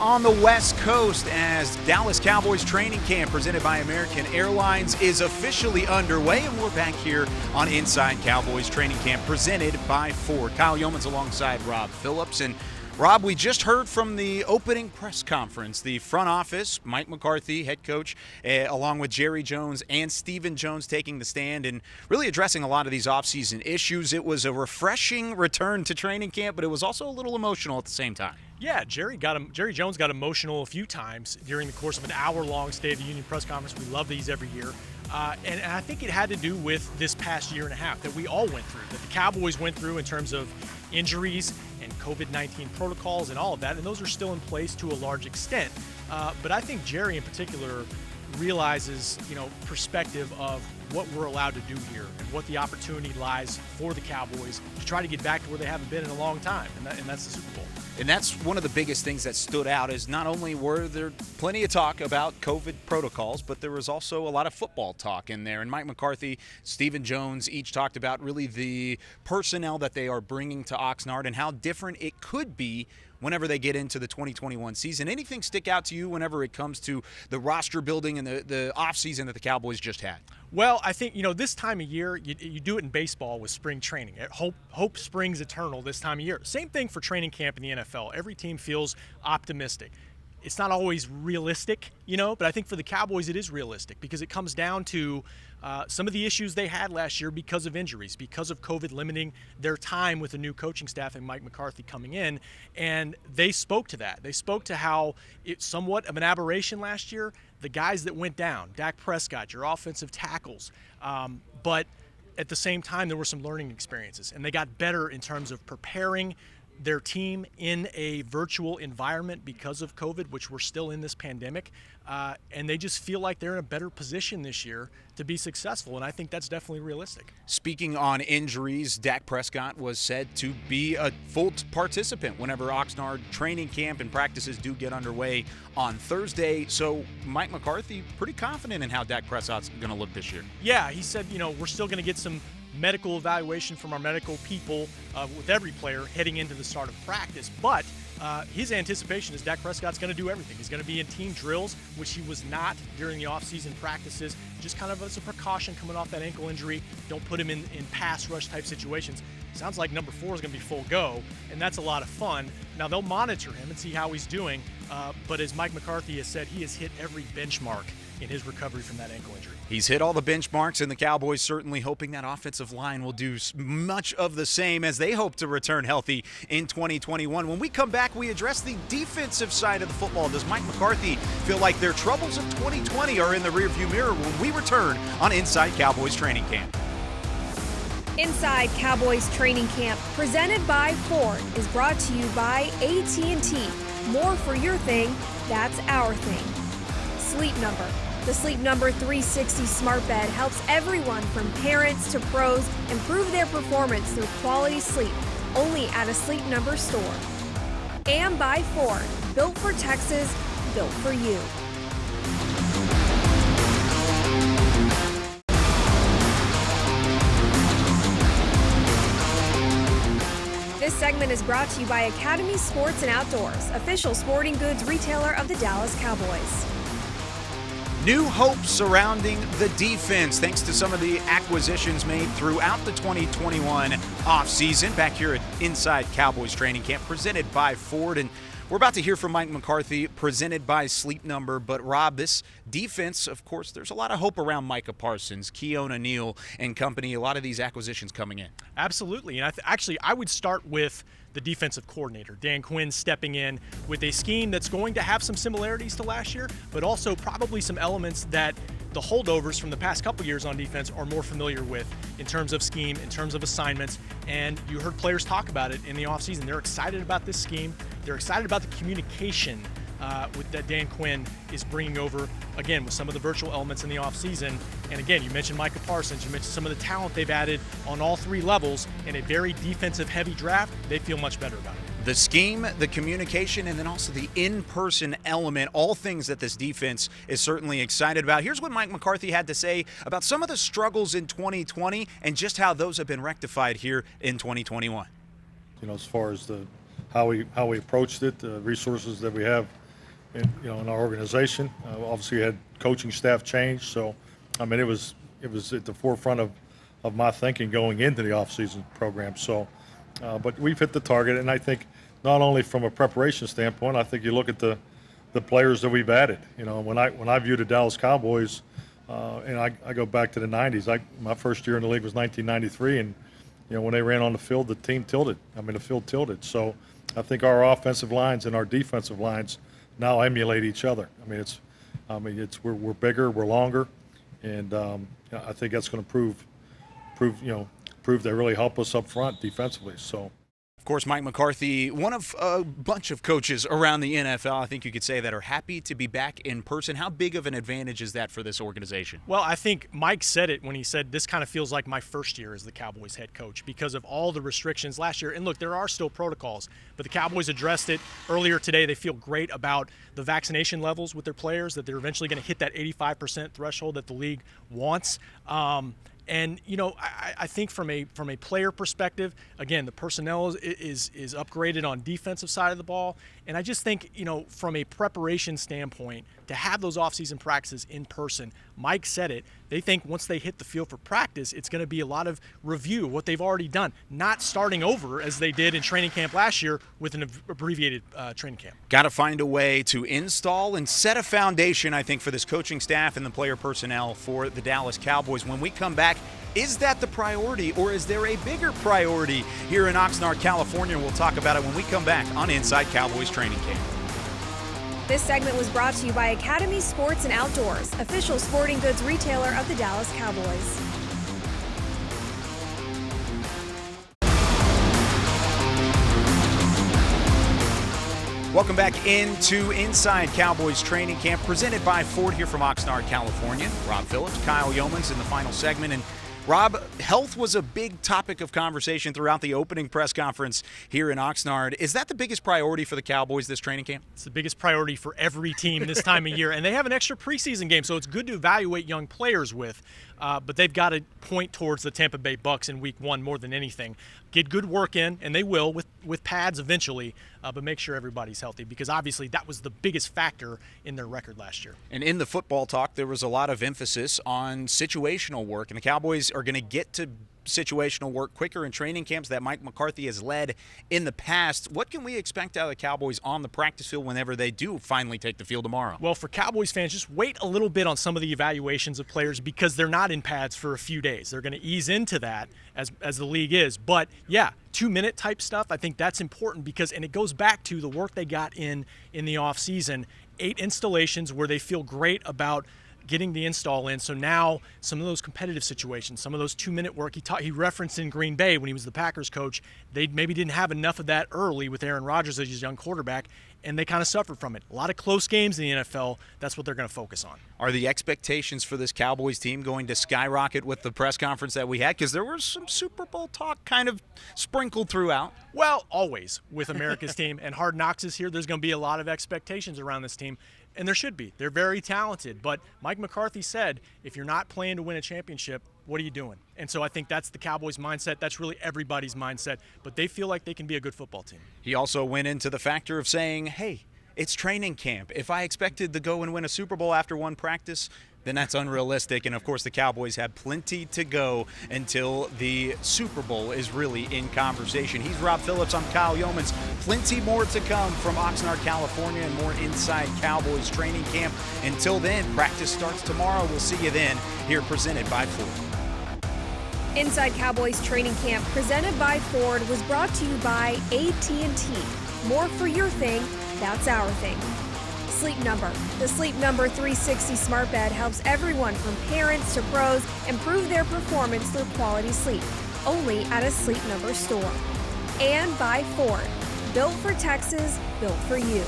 on the West Coast as Dallas Cowboys training camp presented by American Airlines is officially underway, and we're back here on Inside Cowboys training camp presented by Ford. Kyle Youmans alongside Rob Phillips. And Rob, we just heard from the opening press conference, the front office, Mike McCarthy, head coach, along with Jerry Jones and Stephen Jones taking the stand and really addressing a lot of these offseason issues. It was a refreshing return to training camp, but it was also a little emotional at the same time. Yeah, Jerry Jones got emotional a few times during the course of an hour-long State of the Union press conference. We love these every year. And I think it had to do with this past year and a half that we all went through, that the Cowboys went through in terms of injuries and COVID-19 protocols and all of that, and those are still in place to a large extent. But I think Jerry in particular realizes, perspective of what we're allowed to do here and what the opportunity lies for the Cowboys to try to get back to where they haven't been in a long time, and that's the Super Bowl. And that's one of the biggest things that stood out is not only were there plenty of talk about COVID protocols, but there was also a lot of football talk in there. And Mike McCarthy, Stephen Jones each talked about really the personnel that they are bringing to Oxnard and how different it could be whenever they get into the 2021 season. Anything stick out to you whenever it comes to the roster building and the offseason that the Cowboys just had? Well, I think, this time of year, you do it in baseball with spring training. Hope springs eternal this time of year. Same thing for training camp in the NFL. Every team feels optimistic. It's not always realistic, but I think for the Cowboys it is realistic because it comes down to some of the issues they had last year because of injuries, because of COVID limiting their time with the new coaching staff and Mike McCarthy coming in, and they spoke to that. They spoke to how it's somewhat of an aberration last year. The guys that went down, Dak Prescott, your offensive tackles, but at the same time there were some learning experiences, and they got better in terms of preparing their team in a virtual environment because of COVID, which we're still in this pandemic, and they just feel like they're in a better position this year to be successful, and I think that's definitely realistic. Speaking on injuries, Dak Prescott was said to be a full participant whenever Oxnard training camp and practices do get underway on Thursday. So Mike McCarthy pretty confident in how Dak Prescott's going to look this year. Yeah, he said, we're still going to get some medical evaluation from our medical people with every player heading into the start of practice, but his anticipation is Dak Prescott's going to do everything. He's going to be in team drills, which he was not during the offseason practices, just kind of as a precaution coming off that ankle injury. Don't put him in pass rush type situations. Sounds like number 4 is going to be full go, and that's a lot of fun. Now they'll monitor him and see how he's doing, but as Mike McCarthy has said, he has hit every benchmark in his recovery from that ankle injury. He's hit all the benchmarks, and the Cowboys certainly hoping that offensive line will do much of the same as they hope to return healthy in 2021. When we come back, we address the defensive side of the football. Does Mike McCarthy feel like their troubles of 2020 are in the rearview mirror when we return on Inside Cowboys Training Camp? Inside Cowboys Training Camp, presented by Ford, is brought to you by AT&T. More for your thing, that's our thing. Sleep Number. The Sleep Number 360 smart bed helps everyone from parents to pros improve their performance through quality sleep, only at a Sleep Number store. And by Ford, built for Texas, built for you. This segment is brought to you by Academy Sports and Outdoors, official sporting goods retailer of the Dallas Cowboys. New hope surrounding the defense thanks to some of the acquisitions made throughout the 2021 offseason. Back here at Inside Cowboys Training Camp, presented by Ford. And we're about to hear from Mike McCarthy, presented by Sleep Number. But, Rob, this defense, of course, there's a lot of hope around Micah Parsons, Keon O'Neal and company, a lot of these acquisitions coming in. Absolutely. And I would start with the defensive coordinator, Dan Quinn, stepping in with a scheme that's going to have some similarities to last year, but also probably some elements that the holdovers from the past couple years on defense are more familiar with in terms of scheme, in terms of assignments, and you heard players talk about it in the offseason. They're excited about this scheme. They're excited about the communication with that Dan Quinn is bringing over, again, with some of the virtual elements in the offseason. And again, you mentioned Micah Parsons, you mentioned some of the talent they've added on all 3 levels in a very defensive-heavy draft. They feel much better about it. The scheme, the communication, and then also the in-person element, all things that this defense is certainly excited about. Here's what Mike McCarthy had to say about some of the struggles in 2020 and just how those have been rectified here in 2021. As far as how we approached it, the resources that we have in our organization. Obviously, we had coaching staff change, so I mean it was at the forefront of my thinking going into the off-season program. So, but we've hit the target, and I think not only from a preparation standpoint, I think you look at the players that we've added. When I view the Dallas Cowboys, and I go back to the 90s. My first year in the league was 1993, and when they ran on the field, the field tilted. So I think our offensive lines and our defensive lines now emulate each other. We're bigger, we're longer, and I think that's going to prove they really help us up front defensively. So. Of course, Mike McCarthy, one of a bunch of coaches around the NFL, I think you could say, that are happy to be back in person. How big of an advantage is that for this organization? Well, I think Mike said it when he said this kind of feels like my first year as the Cowboys head coach because of all the restrictions last year. And look, there are still protocols, but the Cowboys addressed it earlier today. They feel great about the vaccination levels with their players, that they're eventually going to hit that 85% threshold that the league wants. And I think from a player perspective, again, the personnel is upgraded on defensive side of the ball, and I just think from a preparation standpoint, to have those off-season practices in person, Mike said it. They think once they hit the field for practice, it's going to be a lot of review, what they've already done, not starting over as they did in training camp last year with an abbreviated training camp. Got to find a way to install and set a foundation, I think, for this coaching staff and the player personnel for the Dallas Cowboys. When we come back, is that the priority, or is there a bigger priority here in Oxnard, California? We'll talk about it when we come back on Inside Cowboys Training Camp. This segment was brought to you by Academy Sports and Outdoors, official sporting goods retailer of the Dallas Cowboys. Welcome back into Inside Cowboys Training Camp, presented by Ford here from Oxnard, California. Rob Phillips, Kyle Youmans in the final segment. And Rob, health was a big topic of conversation throughout the opening press conference here in Oxnard. Is that the biggest priority for the Cowboys this training camp? It's the biggest priority for every team this time of year. And they have an extra preseason game, so it's good to evaluate young players with. But they've got to point towards the Tampa Bay Bucs in week 1 more than anything. Get good work in, and they will with pads eventually, but make sure everybody's healthy because obviously that was the biggest factor in their record last year. And in the football talk, there was a lot of emphasis on situational work, and the Cowboys are going to get to situational work quicker in training camps that Mike McCarthy has led in the past. What can we expect out of the Cowboys on the practice field whenever they do finally take the field tomorrow? Well, for Cowboys fans, just wait a little bit on some of the evaluations of players because they're not in pads for a few days. They're going to ease into that as the league is. But, yeah, 2-minute type stuff, I think that's important because, and it goes back to the work they got in the offseason, 8 installations where they feel great about getting the install in. So now some of those competitive situations, some of those 2-minute work he referenced in Green Bay when he was the Packers coach, they maybe didn't have enough of that early with Aaron Rodgers as his young quarterback, and they kind of suffered from it. A lot of close games in the NFL, that's what they're going to focus on. Are the expectations for this Cowboys team going to skyrocket with the press conference that we had? Because there was some Super Bowl talk kind of sprinkled throughout. Well, always with America's team, and Hard Knocks is here. There's going to be a lot of expectations around this team. And there should be. They're very talented. But Mike McCarthy said, if you're not playing to win a championship, what are you doing? And so I think that's the Cowboys' mindset. That's really everybody's mindset. But they feel like they can be a good football team. He also went into the factor of saying, hey, it's training camp. If I expected to go and win a Super Bowl after one practice, then that's unrealistic. And, of course, the Cowboys have plenty to go until the Super Bowl is really in conversation. He's Rob Phillips. I'm Kyle Youmans. Plenty more to come from Oxnard, California, and more Inside Cowboys Training Camp. Until then, practice starts tomorrow. We'll see you then here presented by Ford. Inside Cowboys Training Camp presented by Ford was brought to you by AT&T. More for your thing, that's our thing. Sleep Number. The Sleep Number 360 smart bed helps everyone from parents to pros improve their performance through quality sleep. Only at a Sleep Number store. And by Ford. Built for Texas, built for you.